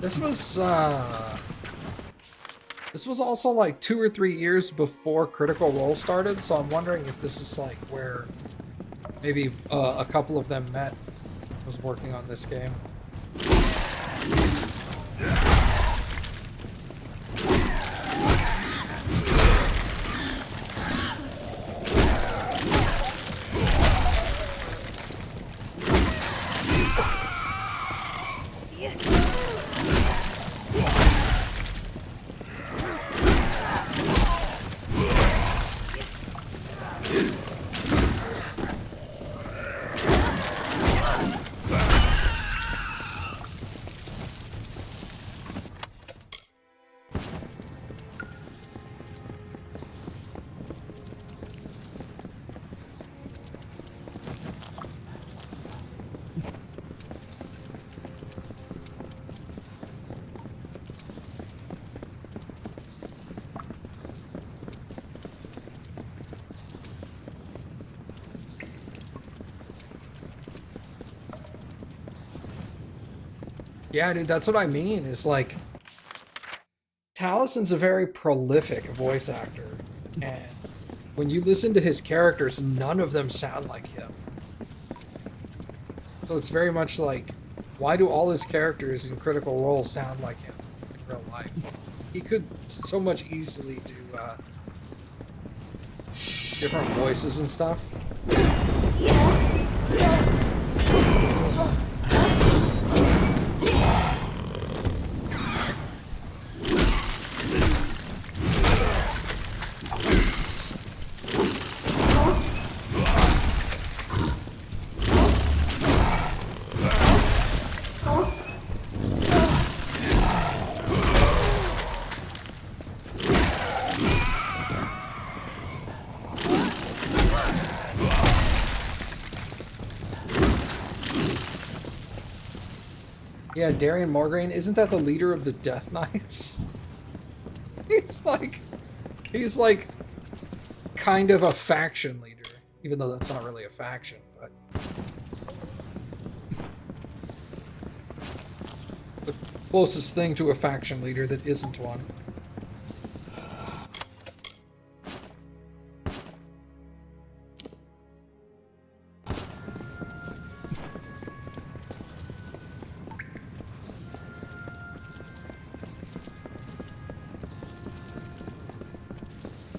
This was also like 2 or 3 years before Critical Role started, so I'm wondering if this is like where maybe a couple of them met. Was working on this game. Yeah, dude, that's what I mean. Is like Talison's a very prolific voice actor, and when you listen to his characters, none of them sound like him. So it's very much like, why do all his characters in Critical Role sound like him in real life? He could so much easily do different voices and stuff. Yeah, Darian Morgraine, isn't that the leader of the Death Knights? He's like kind of a faction leader, even though that's not really a faction, but the closest thing to a faction leader that isn't one.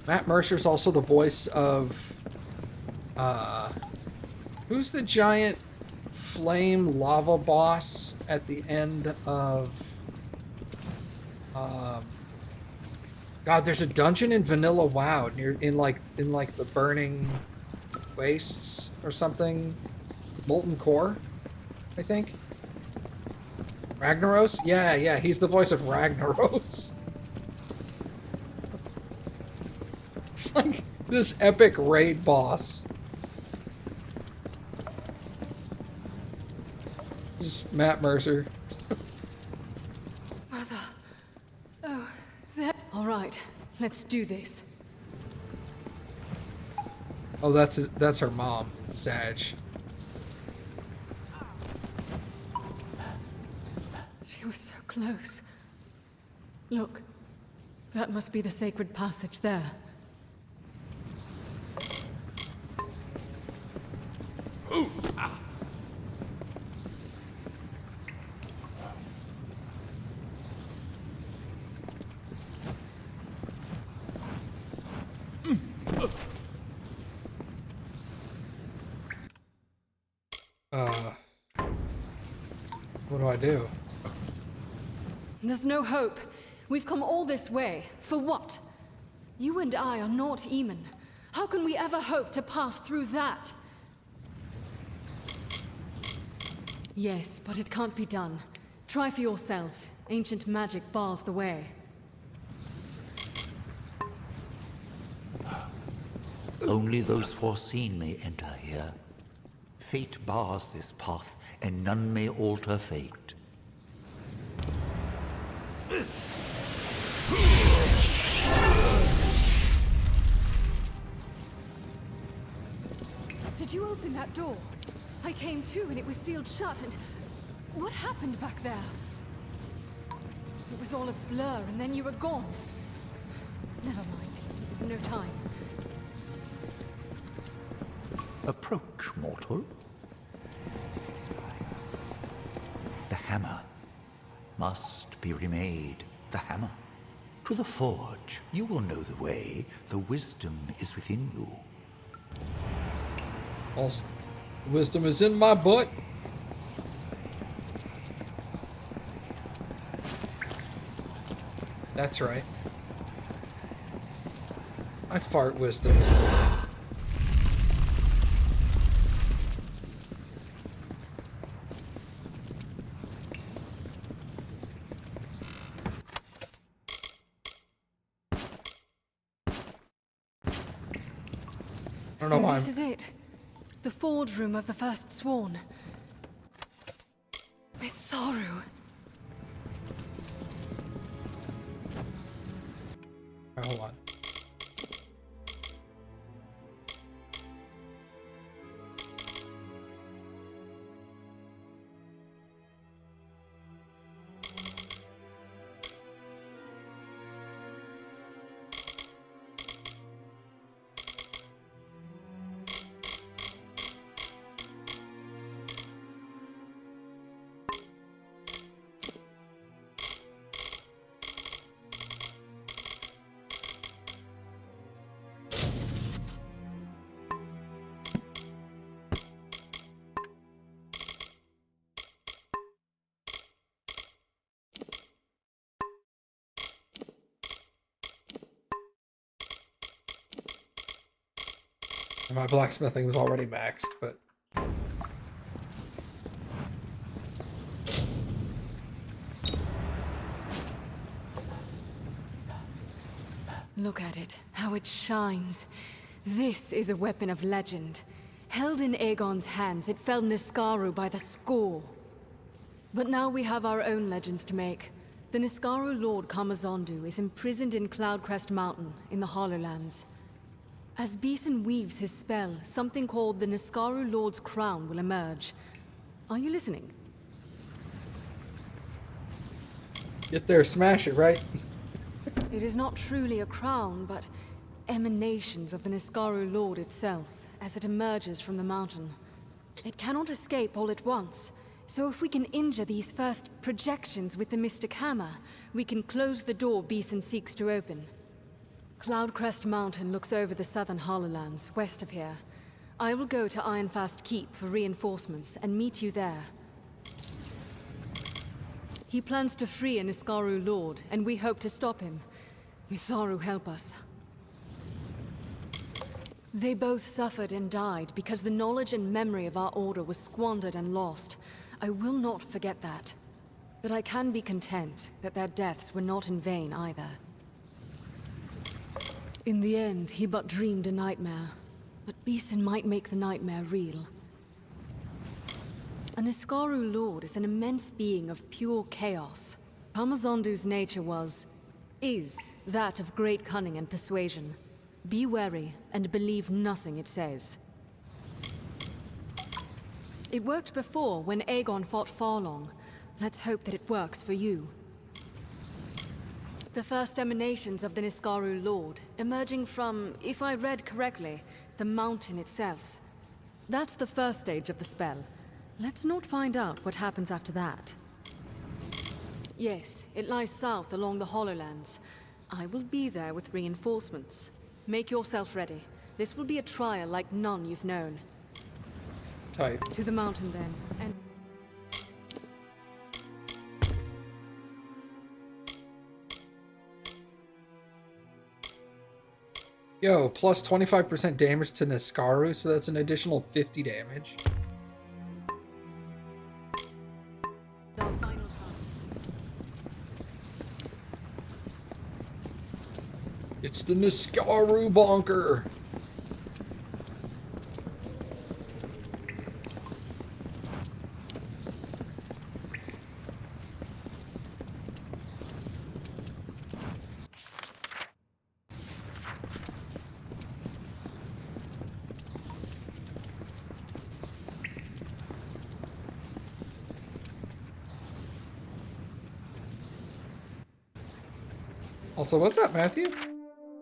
Matt Mercer's also the voice of, who's the giant flame lava boss at the end of, God, there's a dungeon in Vanilla WoW in like the Burning Wastes or something, Molten Core, I think. Ragnaros? Yeah, he's the voice of Ragnaros. It's like this epic raid boss. Just Matt Mercer. Mother. Oh, there. All right, let's do this. Oh, that's her mom, Sag. She was so close. Look, that must be the sacred passage there. Ooh, ah. What do I do? There's no hope. We've come all this way. For what? You and I are not Eamon. How can we ever hope to pass through that? Yes, but it can't be done. Try for yourself. Ancient magic bars the way. Only those foreseen may enter here. Fate bars this path, and none may alter fate. Did you open that door? I came to and it was sealed shut and... What happened back there? was all a blur, and then you were gone. Never mind. No time. Approach, mortal. The hammer must be remade. The hammer. To the forge. You will know the way. The wisdom is within you. Also, wisdom is in my butt. That's right. I fart wisdom. I don't know why This is it. The forge room of the First Sworn. Mitharu. Alright, hold on. My blacksmithing was already maxed, but Look at it, how it shines. This is a weapon of legend. Held in Aegon's hands, it felled Niskaru by the score. But now we have our own legends to make. The Niskaru Lord Kamazondu is imprisoned in Cloudcrest Mountain, in the Hollowlands. As Beeson weaves his spell, something called the Niskaru Lord's Crown will emerge. Are you listening? get there, smash it, right? It is not truly a crown, but emanations of the Niskaru Lord itself, as it emerges from the mountain. It cannot escape all at once, so if we can injure these first projections with the Mystic Hammer, we can close the door Beeson seeks to open. Cloudcrest Mountain looks over the southern Hollowlands, west of here. I will go to Ironfast Keep for reinforcements and meet you there. He plans to free a Niskaru Lord, and we hope to stop him. Mitharu help us. They both suffered and died because the knowledge and memory of our order was squandered and lost. I will not forget that. But I can be content that their deaths were not in vain either. In the end, he but dreamed a nightmare. But Beeson might make the nightmare real. A Niskaru Lord is an immense being of pure chaos. Kamazondu's nature is that of great cunning and persuasion. Be wary and believe nothing it says. It worked before when Aegon fought Farlong. Let's hope that it works for you. The first emanations of the Niskaru Lord, emerging from, if I read correctly, the mountain itself. That's the first stage of the spell. Let's not find out what happens after that. Yes, it lies south along the Hollowlands. I will be there with reinforcements. Make yourself ready. This will be a trial like none you've known. Tight. To the mountain then, and... Yo, plus 25% damage to Niskaru, so that's an additional 50 damage. our final time. It's the Niskaru bonker. Also, what's up, Matthew?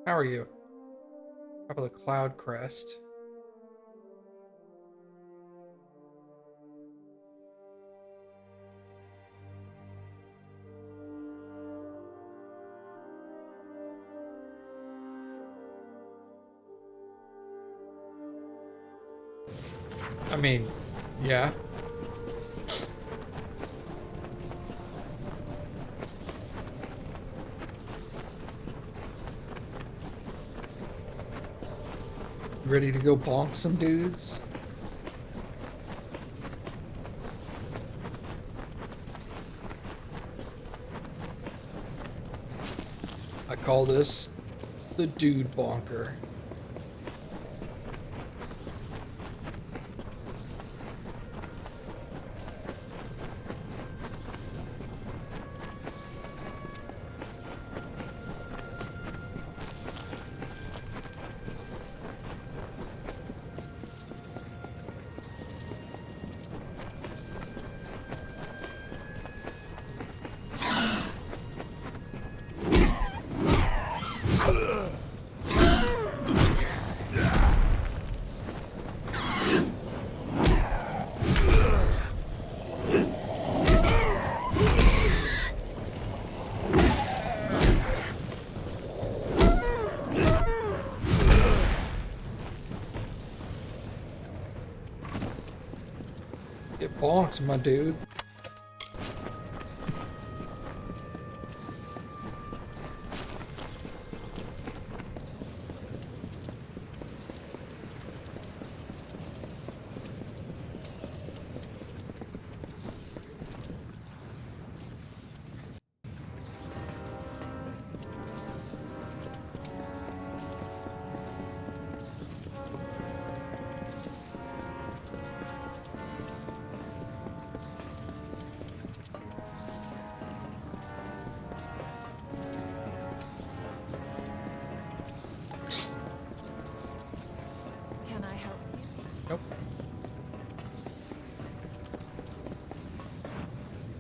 How are you? Top of the cloud crest. I mean, yeah. Ready to go bonk some dudes? I call this the dude bonker. Get bonked, my dude. Can I help you? Nope.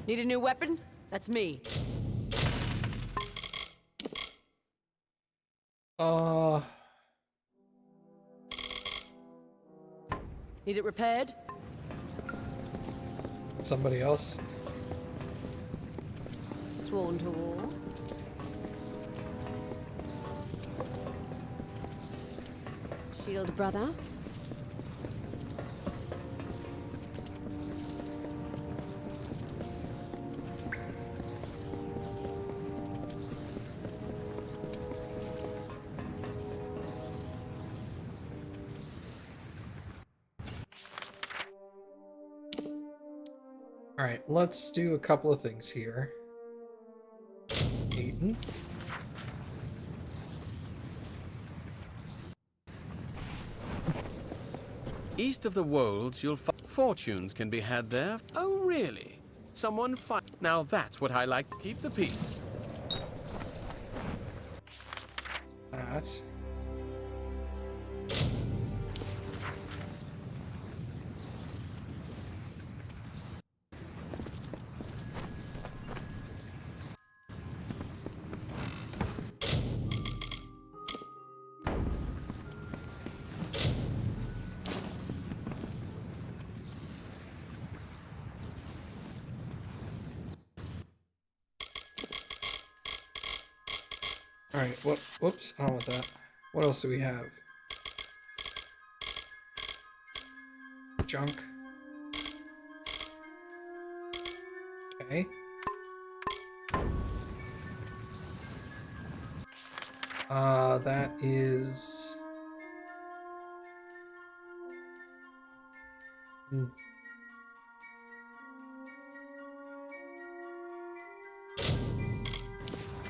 Need a new weapon? That's me. Need it repaired? Somebody else. Sworn to war? Shield brother? All right, let's do a couple of things here. Eaton. East of the Wolds, you'll find fortunes can be had there. Oh, really? Someone fight. Now that's what I like. Keep the peace. That. All right, what? Whoops, I don't want that. What else do we have? Junk. Okay. That is...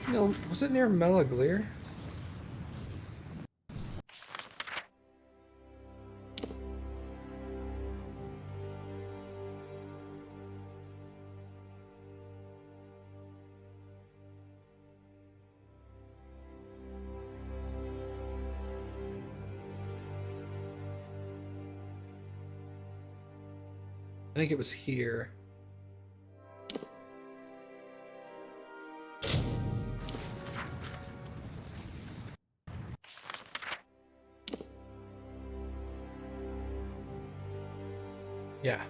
No, was it near Melaglir? I think it was here. Yeah.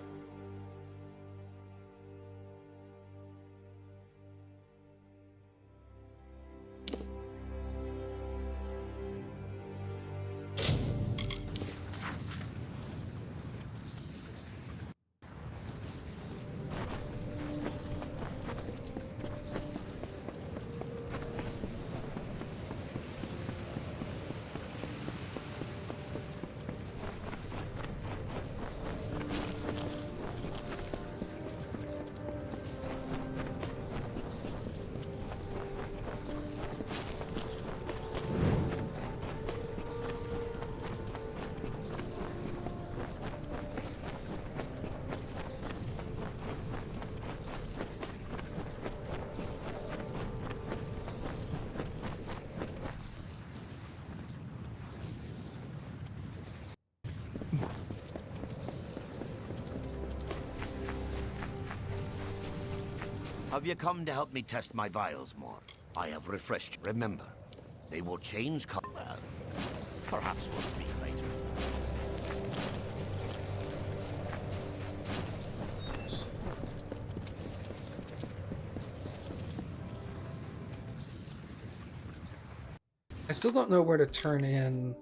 Have you come to help me test my vials more? I have refreshed. Remember, they will change color. Well, perhaps we'll speak later. I still don't know where to turn in.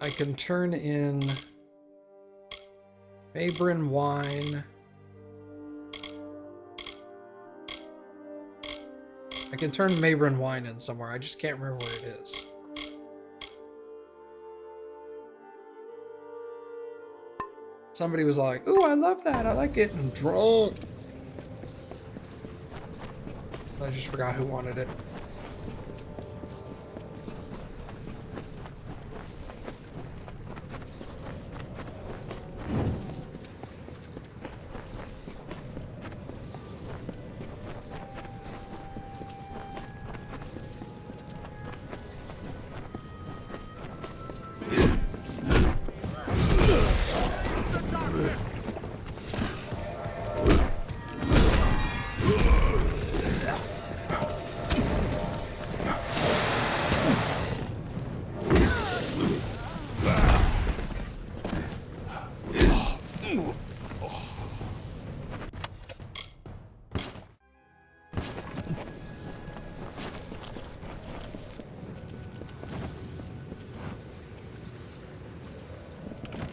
I can turn in Mabrin wine. I can turn Mabrin wine in somewhere. I just can't remember where it is. Somebody was like, "Ooh, I love that. I like getting drunk." I just forgot who wanted it.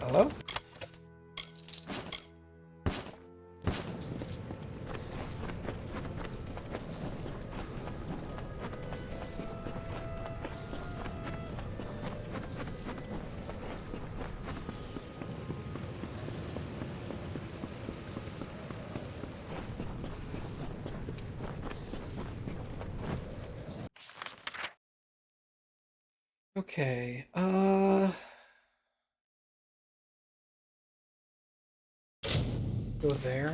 Hello? Okay, go there.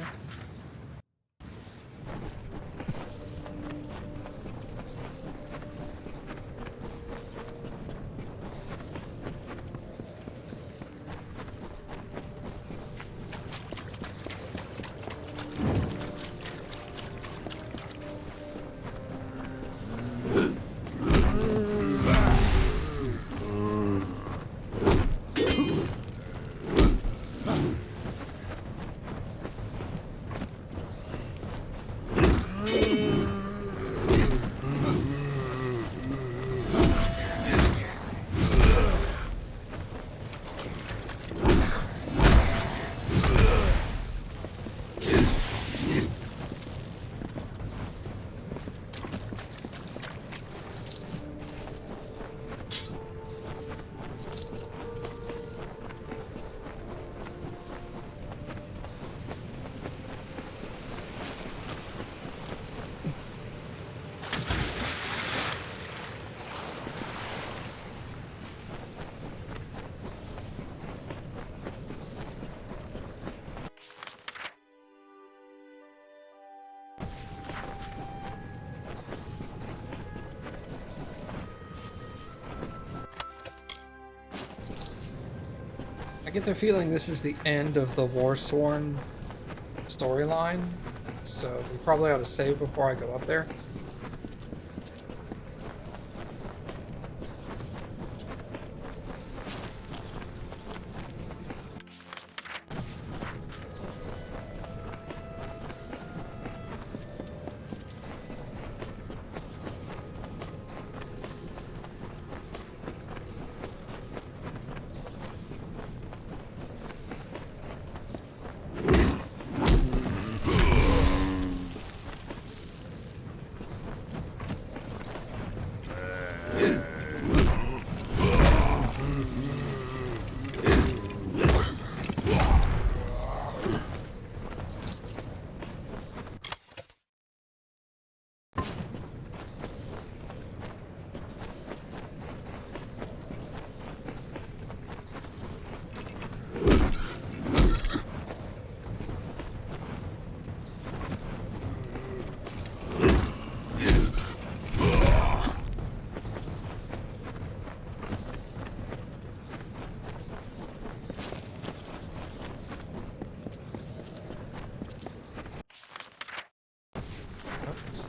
I get the feeling this is the end of the Warsworn storyline, so we probably ought to save before I go up there.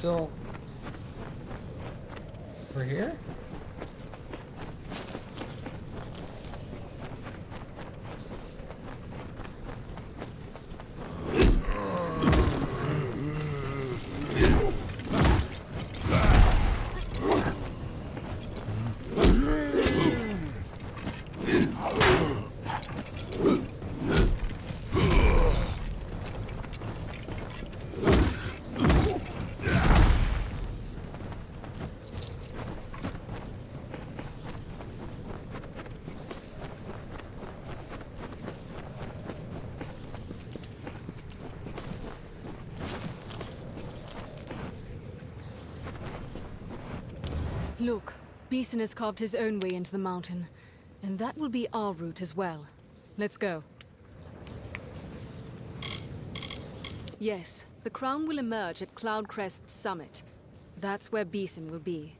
still... We're here? Look, Beeson has carved his own way into the mountain, and that will be our route as well. Let's go. Yes, the crown will emerge at Cloudcrest's summit. That's where Beeson will be.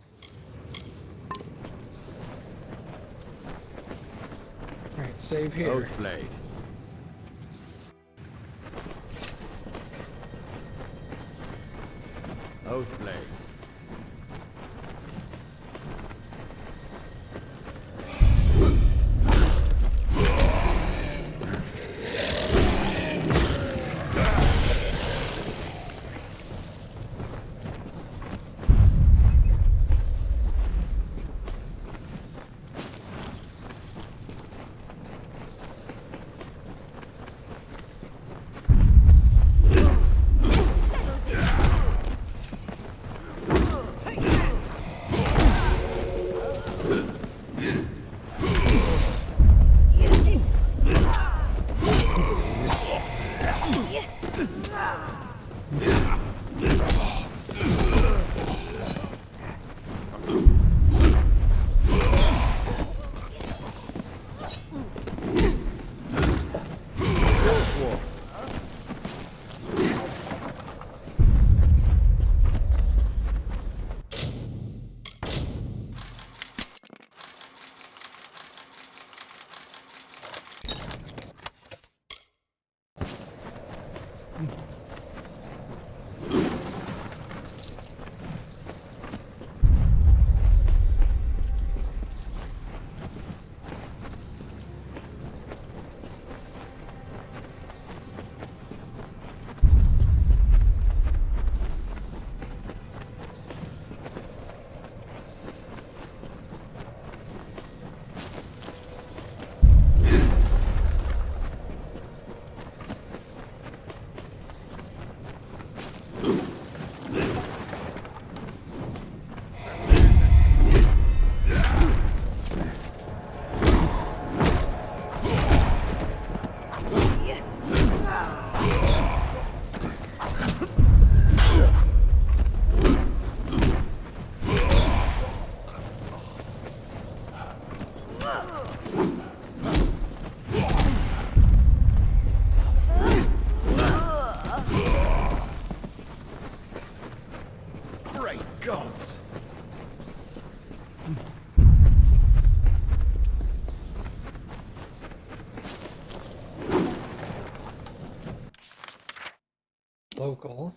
Alright, save here. Oathblade. Oathblade. Local.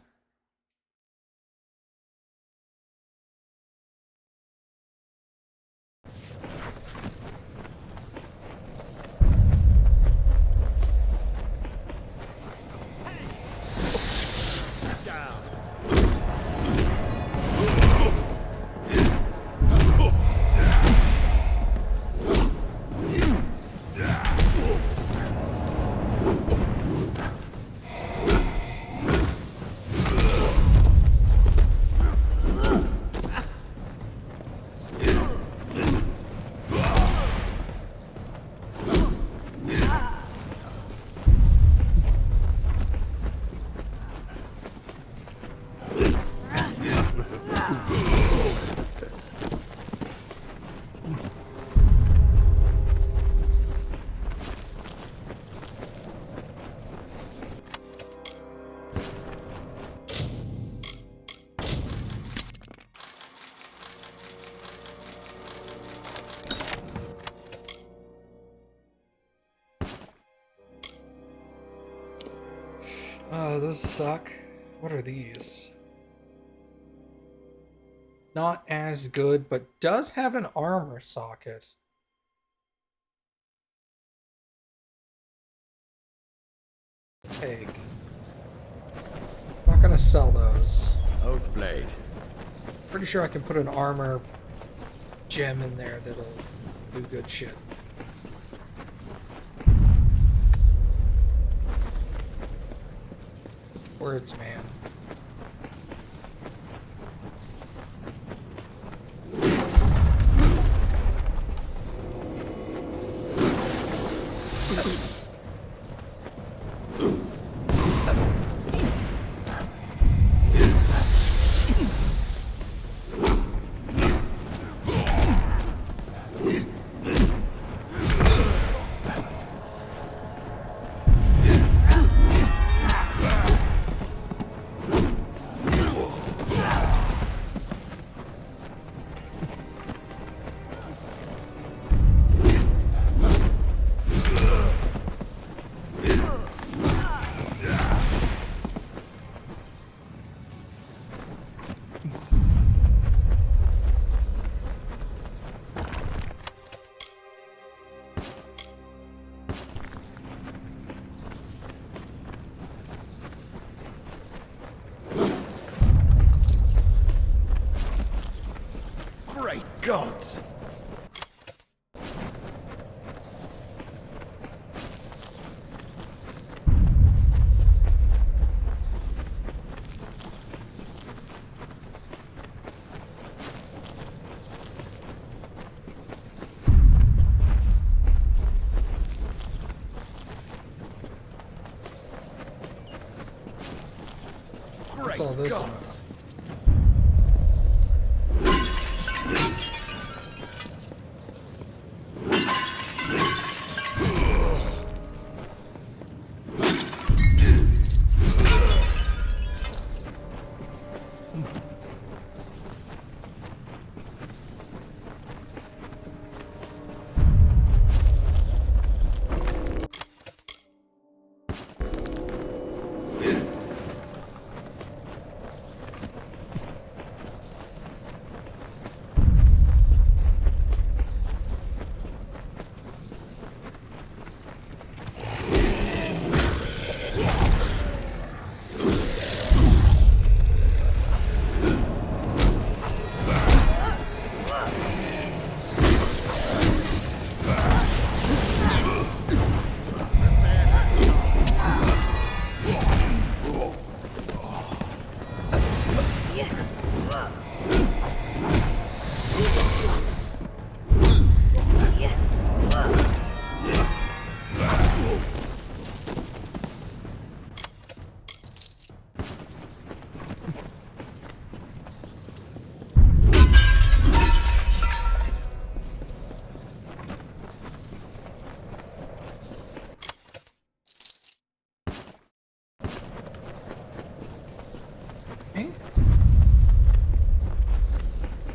Oh, those suck. What are these? Not as good, but does have an armor socket. Take. Not gonna sell those. Oathblade. Pretty sure I can put an armor gem in there that'll do good shit. Words, man. Great gods! What's all this about?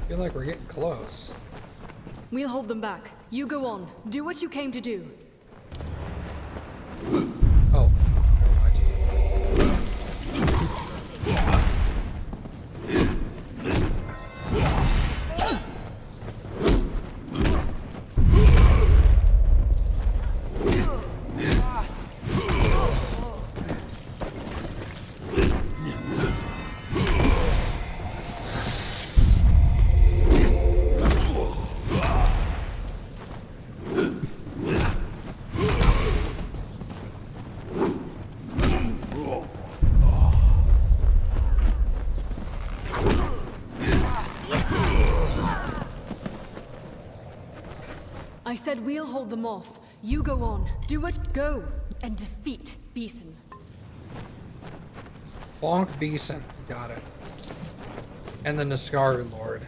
I feel like we're getting close. We'll hold them back. You go on. Do what you came to do. Oh, never mind. I said we'll hold them off. You go on. Do what. Go and defeat Beeson. Bonk Beeson. Got it. And the Niskaru Lord.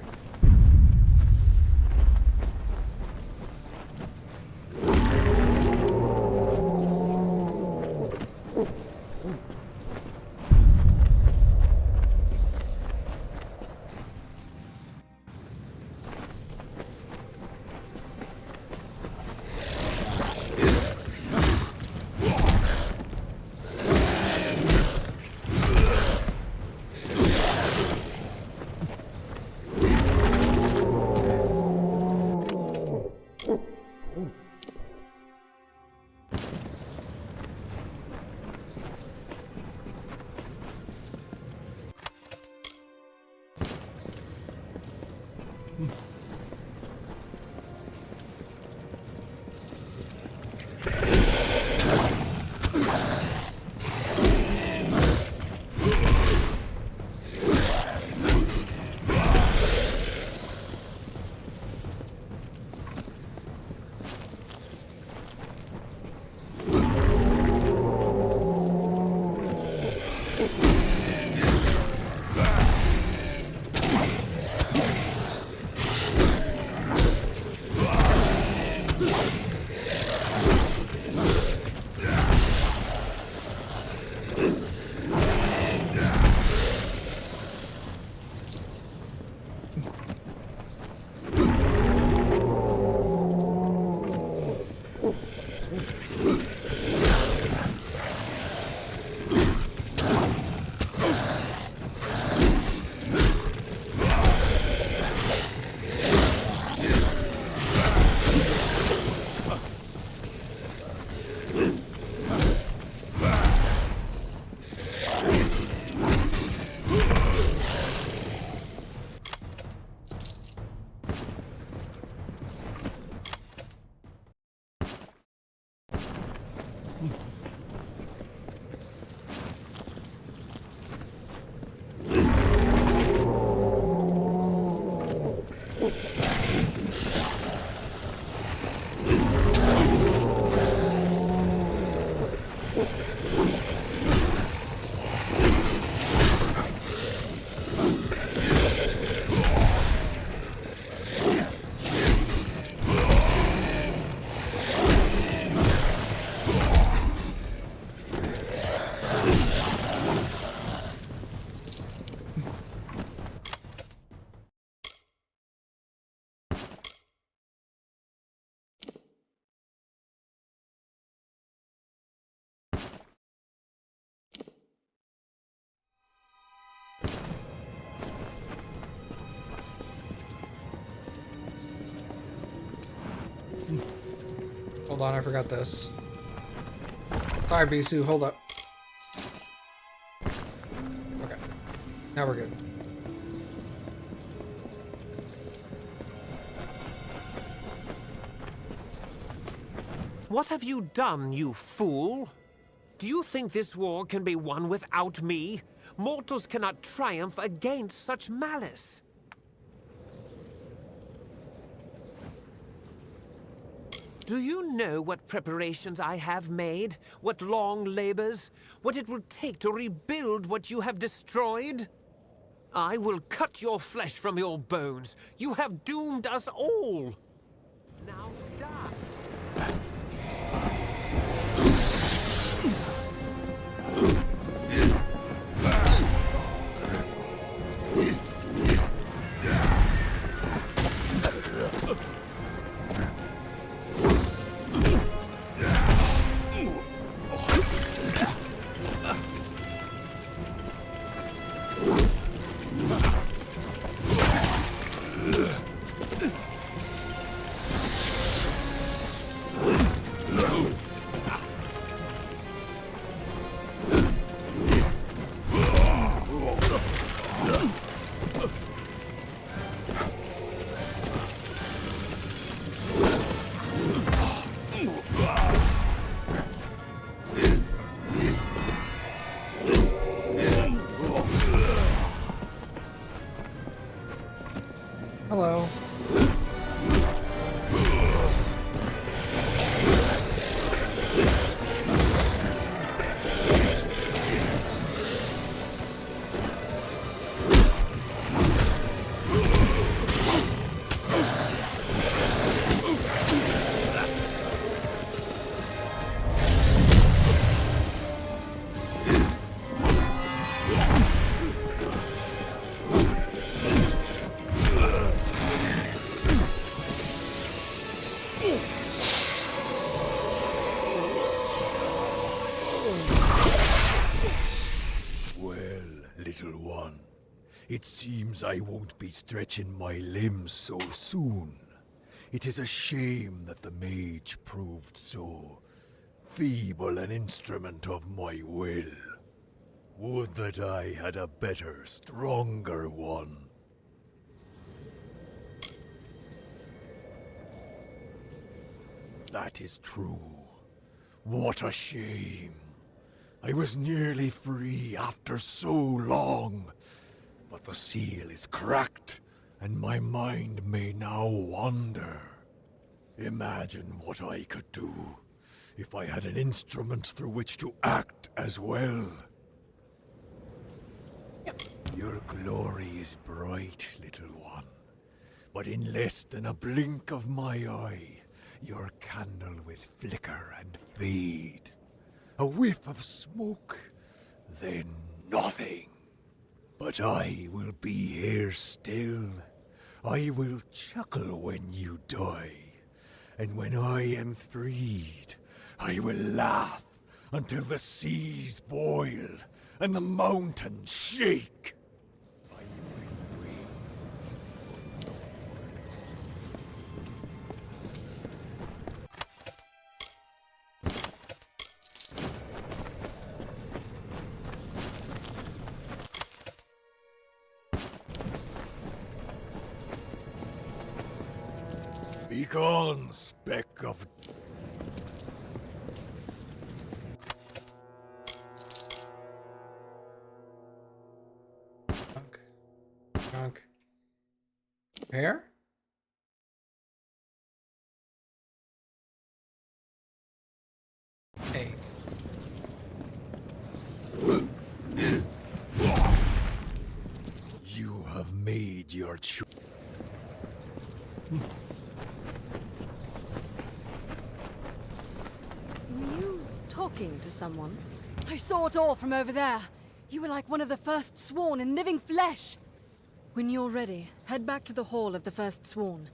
Hold on, I forgot this. Sorry, Bisu, hold up. Okay. Now we're good. What have you done, you fool? Do you think this war can be won without me? Mortals cannot triumph against such malice. Do you know what preparations I have made? What long labors? What it will take to rebuild what you have destroyed? I will cut your flesh from your bones. You have doomed us all. Now die. Hello. Little one. It seems I won't be stretching my limbs so soon. It is a shame that the mage proved so feeble an instrument of my will. Would that I had a better, stronger one. That is true. What a shame. I was nearly free after so long, but the seal is cracked, and my mind may now wander. Imagine what I could do if I had an instrument through which to act as well. Your glory is bright, little one, but in less than a blink of my eye, your candle will flicker and fade. A whiff of smoke, then nothing. But I will be here still. I will chuckle when you die. And when I am freed, I will laugh until the seas boil and the mountains shake. I will wait. Begone, speck of... Junk. Hair? Hey. your choice. Were you talking to someone? I saw it all from over there. You were like one of the First Sworn in living flesh. When you're ready, head back to the Hall of the First Sworn.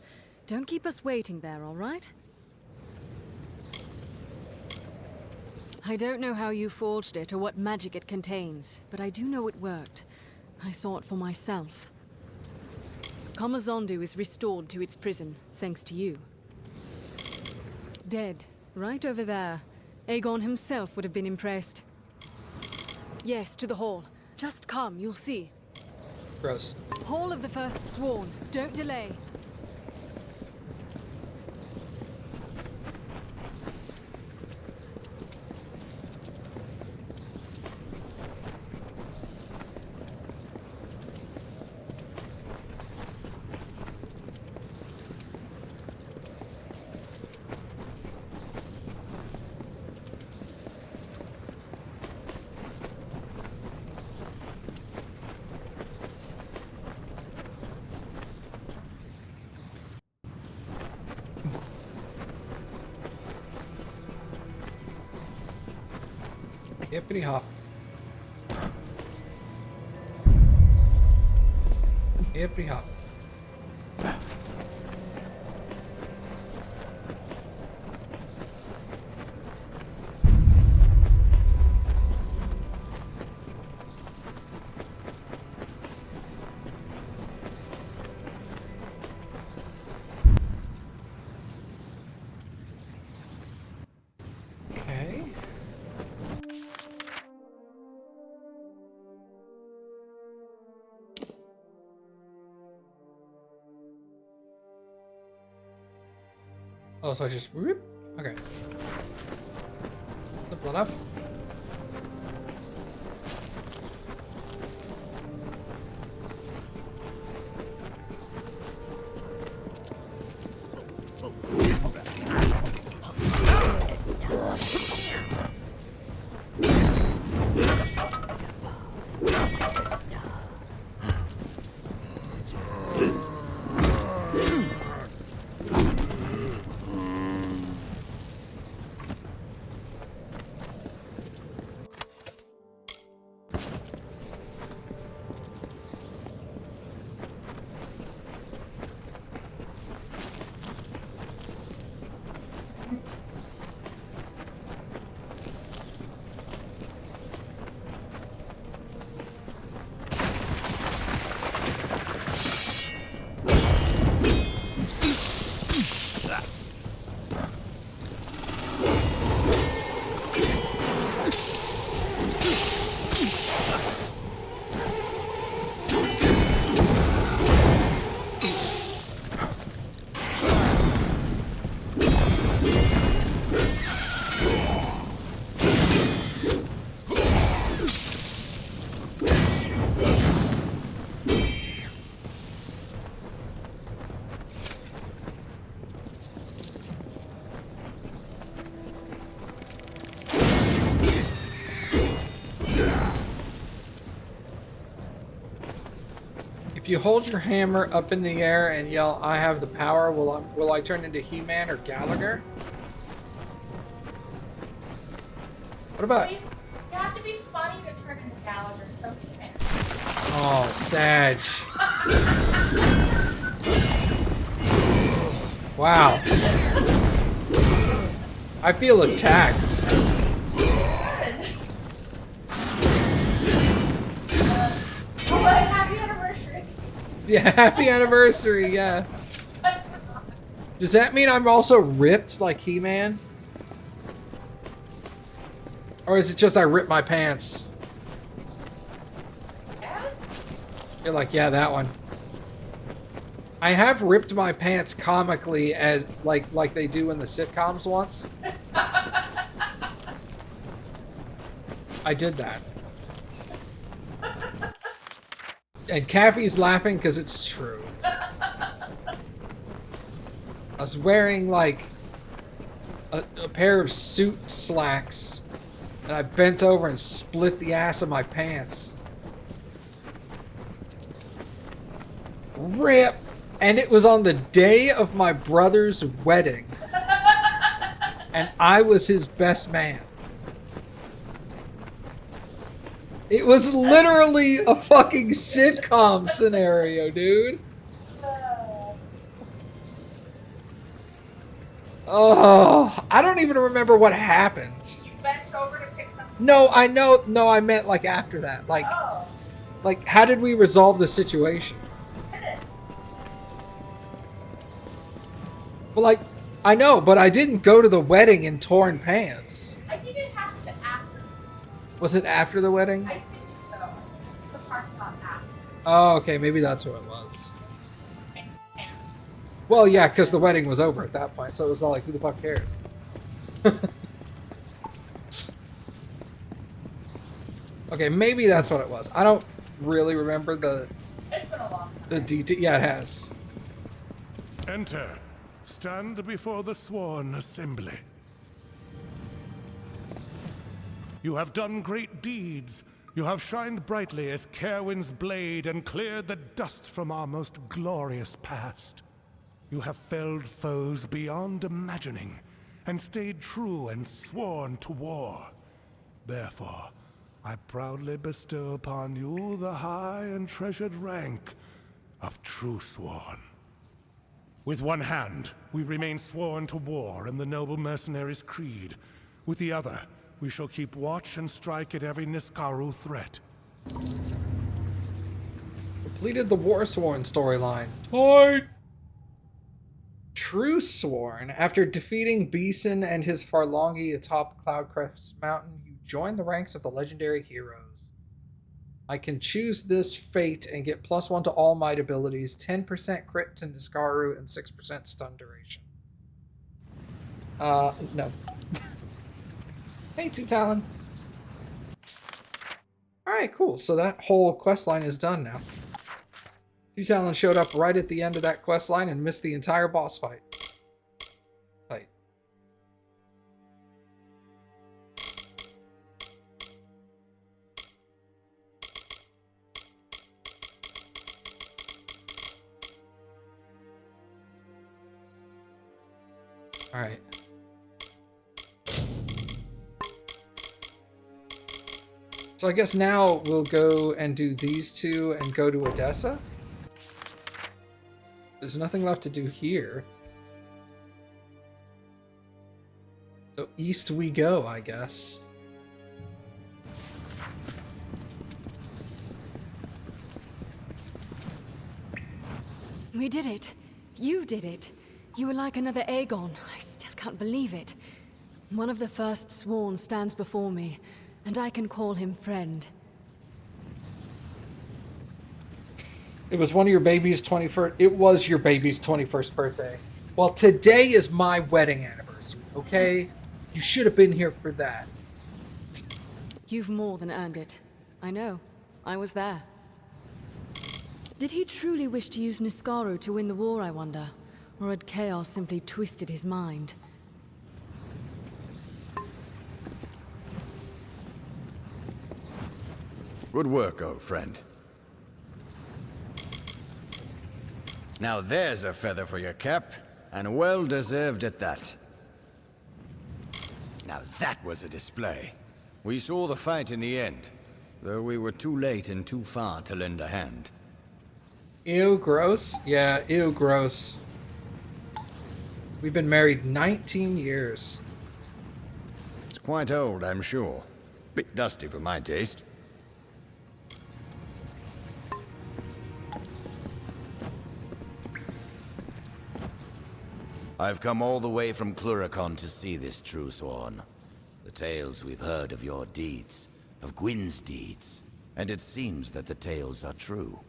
Don't keep us waiting there, all right? I don't know how you forged it or what magic it contains, but I do know it worked. I saw it for myself. Kamazondu is restored to its prison, thanks to you. Dead, right over there. Aegon himself would have been impressed. Yes, to the hall. Just come, you'll see. Gross. Hall of the First Sworn. Don't delay. Hippity hop. Hippity hop. Okay. Oh, so I just whoop. Okay. Simple enough. If you hold your hammer up in the air and yell, "I have the power," will I turn into He-Man or Gallagher? What about... You have to be funny to turn into Gallagher, so He-Man. Oh, Sag. Wow. I feel attacked. Oh, happy anniversary. Yeah, happy anniversary, yeah. Does that mean I'm also ripped like He-Man? Or is it just I ripped my pants? Yes? You're like, yeah, that one. I have ripped my pants comically as like they do in the sitcoms once. I did that. And Cappy's laughing because it's true. I was wearing like a pair of suit slacks and I bent over and split the ass of my pants. Rip! And it was on the day of my brother's wedding. And I was his best man. It was literally a fucking sitcom scenario, dude. Oh, I don't even remember what happened. You bent over to pick something. No, I know. No, I meant like after that. Like, how did we resolve the situation? Well, like, I know, but I didn't go to the wedding in torn pants. I think it happened after. Was it after the wedding? I think so. The part's not after. Oh, okay, maybe that's what it was. Well, yeah, because the wedding was over at that point, so it was all like, who the fuck cares? Okay, maybe that's what it was. I don't really remember It's been a long time. the detail. Yeah, it has. Enter. Stand before the sworn assembly. You have done great deeds. You have shined brightly as Caerwyn's blade and cleared the dust from our most glorious past. You have felled foes beyond imagining and stayed true and sworn to war. Therefore, I proudly bestow upon you the high and treasured rank of True Sworn. With one hand, we remain sworn to war in the noble mercenary's creed. With the other, we shall keep watch and strike at every Niskaru threat. Completed the War Sworn storyline. Tight! True Sworn. After defeating Beeson and his Farlongi atop Cloudcrest Mountain, you join the ranks of the legendary heroes. I can choose this fate and get +1 to all might abilities, 10% crit to Niskaru, and 6% stun duration. No. Hey, Two Talon. Alright, cool. So that whole quest line is done now. Two Talon showed up right at the end of that quest line and missed the entire boss fight. Tight. Alright. So I guess now we'll go and do these two and go to Odessa. There's nothing left to do here. So east we go, I guess. We did it. You did it. You were like another Aegon. I still can't believe it. One of the first sworn stands before me, and I can call him friend. It was one of your baby's 21st. It was your baby's 21st birthday. Well, today is my wedding anniversary, okay? You should have been here for that. You've more than earned it. I know. I was there. Did he truly wish to use Niskaru to win the war, I wonder? Or had Chaos simply twisted his mind? Good work, old friend. Now there's a feather for your cap, and well deserved at that. Now that was a display. We saw the fight in the end, though we were too late and too far to lend a hand. Ew, gross. Yeah, ew, gross. We've been married 19 years. It's quite old, I'm sure. Bit dusty for my taste. I've come all the way from Cluricon to see this True Sworn. The tales we've heard of your deeds, of Gwyn's deeds, and it seems that the tales are true.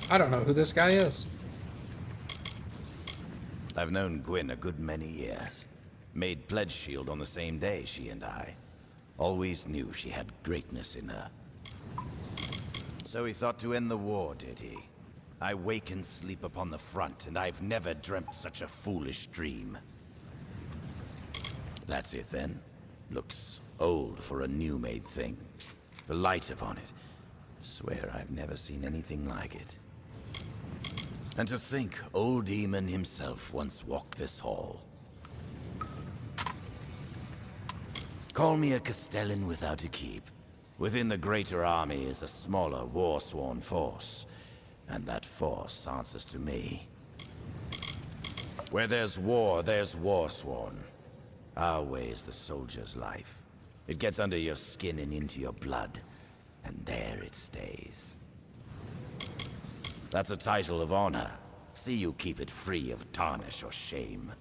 I don't know who this guy is. I've known Gwyn a good many years. Made pledge shield on the same day, she and I. Always knew she had greatness in her. So he thought to end the war, did he? I wake and sleep upon the front, and I've never dreamt such a foolish dream. That's it then. Looks old for a new-made thing. The light upon it. Swear I've never seen anything like it. And to think old Demon himself once walked this hall. Call me a Castellan without a keep. Within the greater army is a smaller, war-sworn force. And that force answers to me. Where there's war-sworn. Our way is the soldier's life. It gets under your skin and into your blood. And there it stays. That's a title of honor. See you keep it free of tarnish or shame.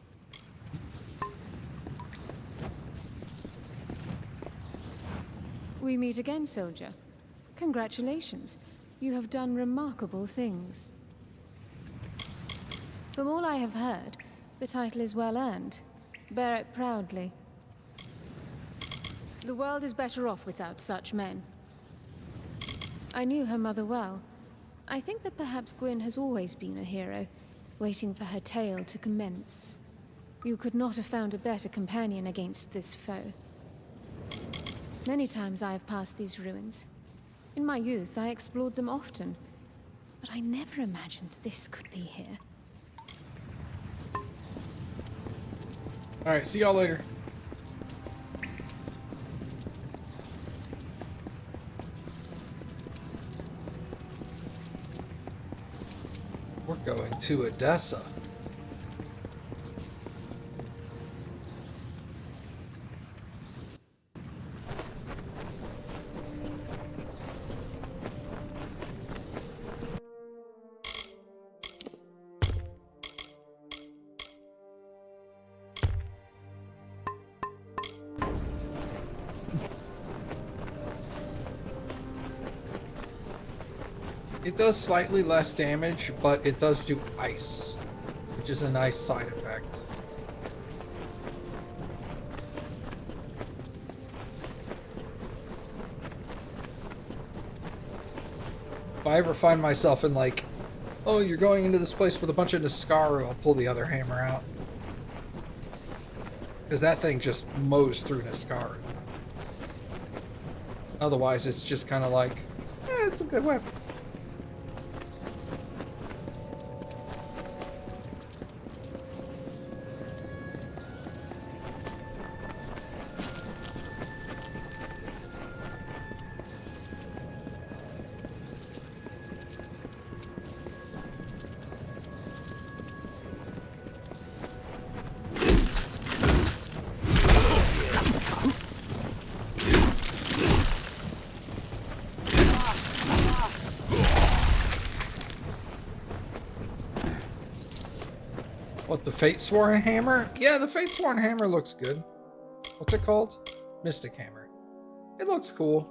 We meet again, soldier. Congratulations. You have done remarkable things. From all I have heard, the title is well earned. Bear it proudly. The world is better off without such men. I knew her mother well. I think that perhaps Gwyn has always been a hero, waiting for her tale to commence. You could not have found a better companion against this foe. Many times I have passed these ruins. In my youth, I explored them often, but I never imagined this could be here. Alright, see y'all later. We're going to Odessa. It does slightly less damage, but it does do ice, which is a nice side effect. If I ever find myself in like, oh, you're going into this place with a bunch of Niskaru, I'll pull the other hammer out. Because that thing just mows through Niskaru. Otherwise, it's just kind of like, it's a good weapon. What, the Fatesworn Hammer? Yeah, the Fatesworn Hammer looks good. What's it called? Mystic Hammer. It looks cool.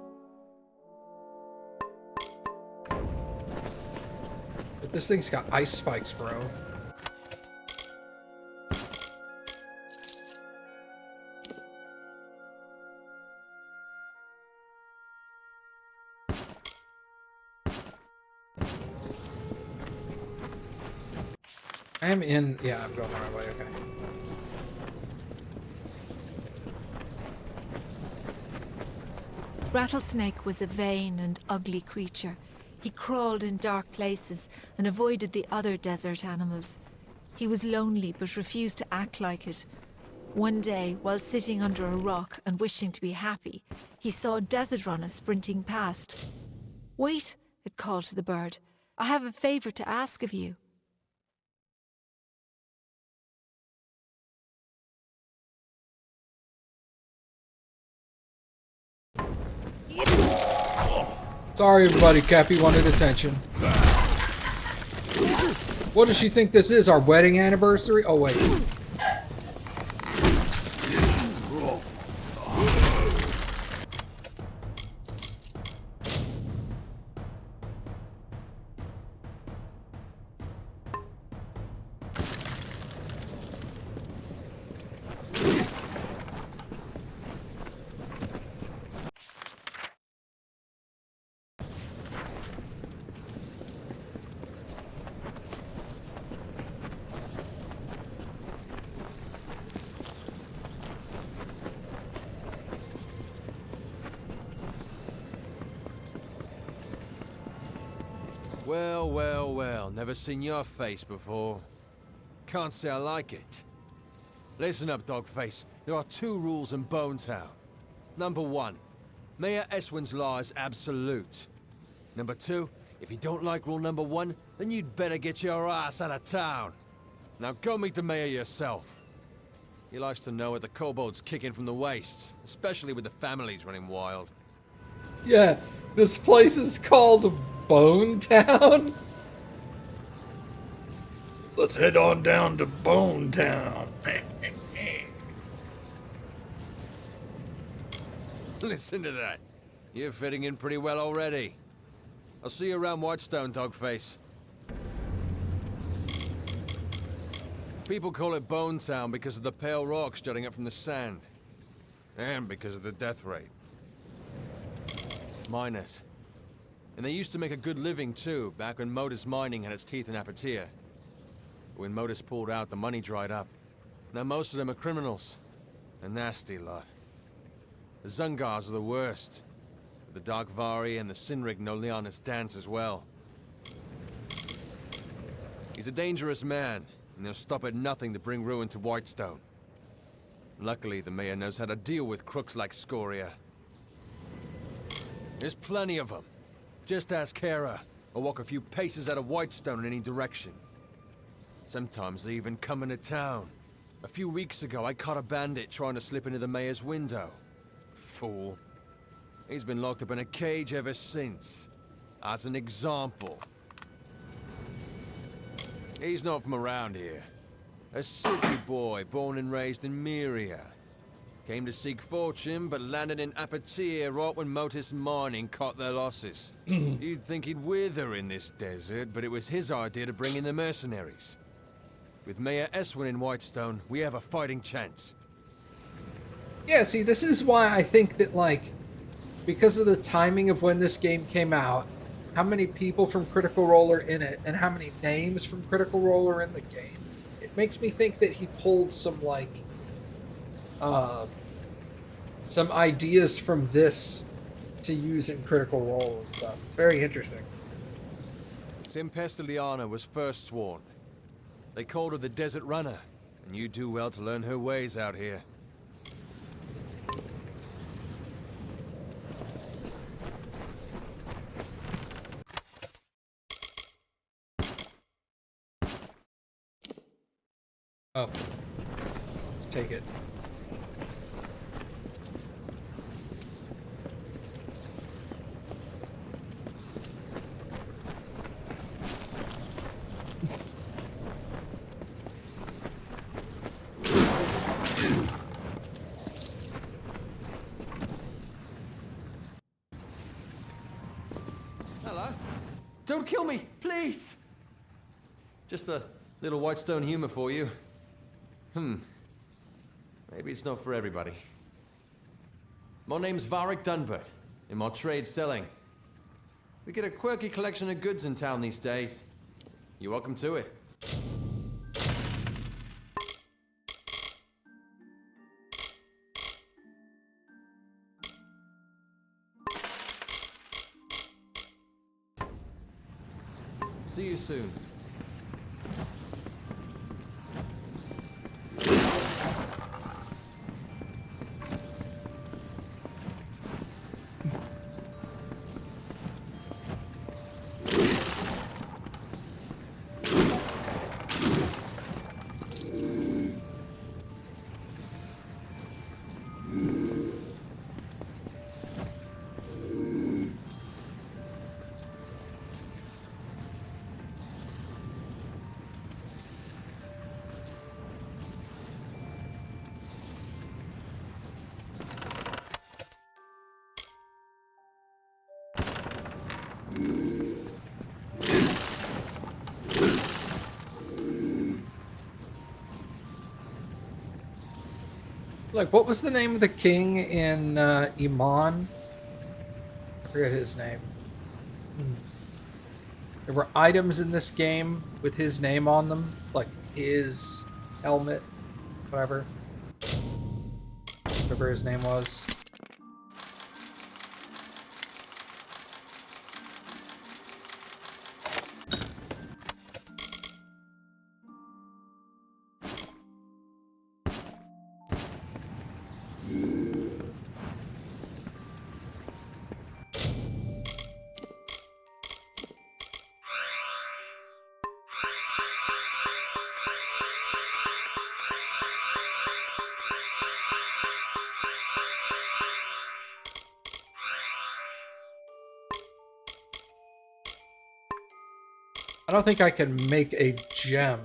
But this thing's got ice spikes, bro. I'm in... Yeah, I'm going the right way, okay. Rattlesnake was a vain and ugly creature. He crawled in dark places and avoided the other desert animals. He was lonely but refused to act like it. One day, while sitting under a rock and wishing to be happy, he saw a desert runner sprinting past. "Wait," it called to the bird. "I have a favor to ask of you." Sorry, everybody. Cappy wanted attention. What does she think this is? Our wedding anniversary? Oh, wait. Well, well, well. Never seen your face before. Can't say I like it. Listen up, Dogface. There are 2 rules in Bone Town. Number 1, Mayor Eswin's law is absolute. Number 2, if you don't like rule number 1, then you'd better get your ass out of town. Now go meet the mayor yourself. He likes to know what the kobolds kicking from the wastes, especially with the families running wild. Yeah, this place is called Bone Town. Let's head on down to Bone Town. Listen to that. You're fitting in pretty well already. I'll see you around Whitestone, Dogface. People call it Bone Town because of the pale rocks jutting up from the sand. And because of the death rate. Miners. And they used to make a good living too, back when Modus mining had its teeth in Apatia. When Modus pulled out, the money dried up. Now most of them are criminals. A nasty lot. The Zungars are the worst. The Darkvari and the Sinrig know Liana's dance as well. He's a dangerous man, and he'll stop at nothing to bring ruin to Whitestone. Luckily, the mayor knows how to deal with crooks like Scoria. There's plenty of them. Just ask Kara, or walk a few paces out of Whitestone in any direction. Sometimes they even come into town. A few weeks ago, I caught a bandit trying to slip into the mayor's window. Fool. He's been locked up in a cage ever since. As an example. He's not from around here. A city boy born and raised in Myria. Came to seek fortune, but landed in Apatia right when Motus Mining caught their losses. You'd think he'd wither in this desert, but it was his idea to bring in the mercenaries. With Mayor Eswin in Whitestone, we have a fighting chance. Yeah, see, this is why I think that, like, because of the timing of when this game came out, how many people from Critical Role are in it, and how many names from Critical Role are in the game, it makes me think that he pulled some, like, some ideas from this to use in Critical Role and stuff. It's very interesting. Simpestiliana was first sworn. They called her the Desert Runner, and you do well to learn her ways out here. Oh. Let's take it. Hello? Don't kill me, please! Just a little Whitestone humor for you. Maybe it's not for everybody. My name's Varric Dunbert, in my trade selling. We get a quirky collection of goods in town these days. You're welcome to it. See you soon. Like, what was the name of the king in Iman? I forget his name. There were items in this game with his name on them, like his helmet, whatever. Whatever his name was. I don't think I can make a gem.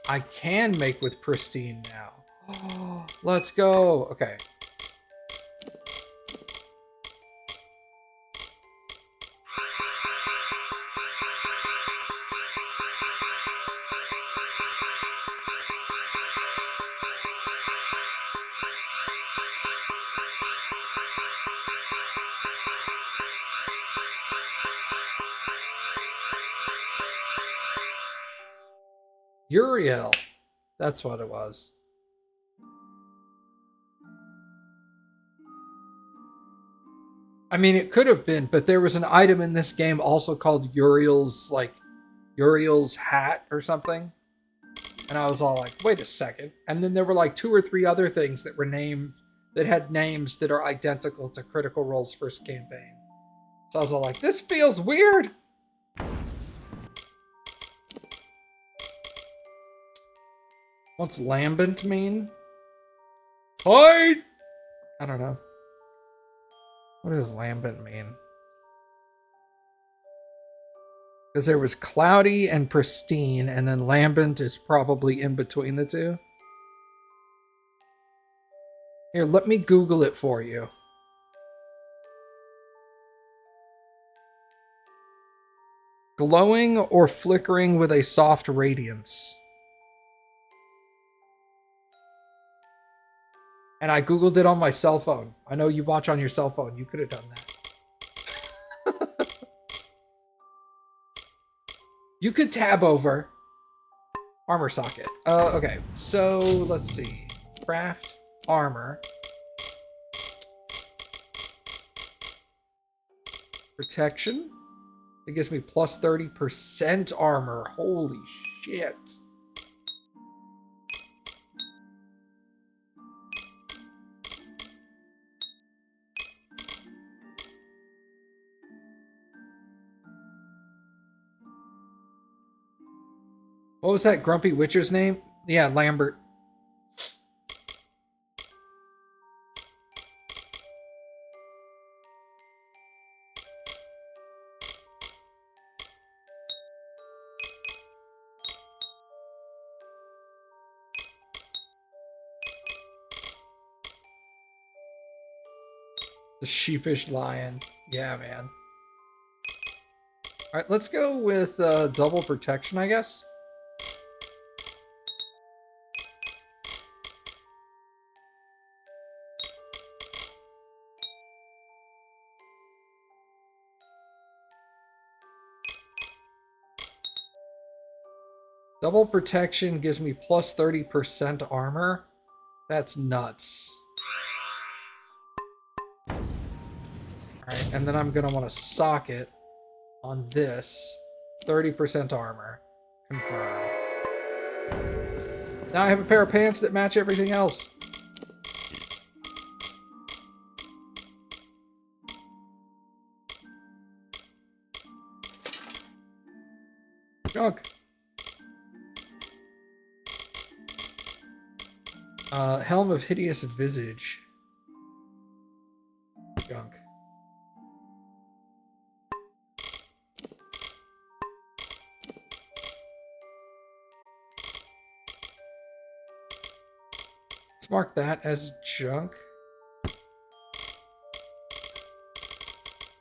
I can make with pristine now. Let's go. Okay. Uriel. That's what it was. I mean, it could have been, but there was an item in this game also called Uriel's, like, Uriel's hat or something. And I was all like, wait a second. And then there were like 2 or 3 other things that were named, that had names that are identical to Critical Role's first campaign. So I was all like, this feels weird. What's lambent mean? Hide! I don't know. What does lambent mean? Because there was cloudy and pristine, and then lambent is probably in between the two. Here, let me Google it for you. Glowing or flickering with a soft radiance. And I Googled it on my cell phone. I know you watch on your cell phone. You could have done that. You could tab over armor socket. Okay, so let's see. Craft armor. Protection. It gives me plus 30% armor. Holy shit. What was that grumpy witcher's name? Yeah, Lambert. The sheepish lion. Yeah, man. All right, let's go with double protection, I guess. Double protection gives me plus 30% armor. That's nuts. Alright, and then I'm going to want to socket on this. 30% armor. Confirm. Now I have a pair of pants that match everything else. Junk. Helm of Hideous Visage. Junk. Let's mark that as junk.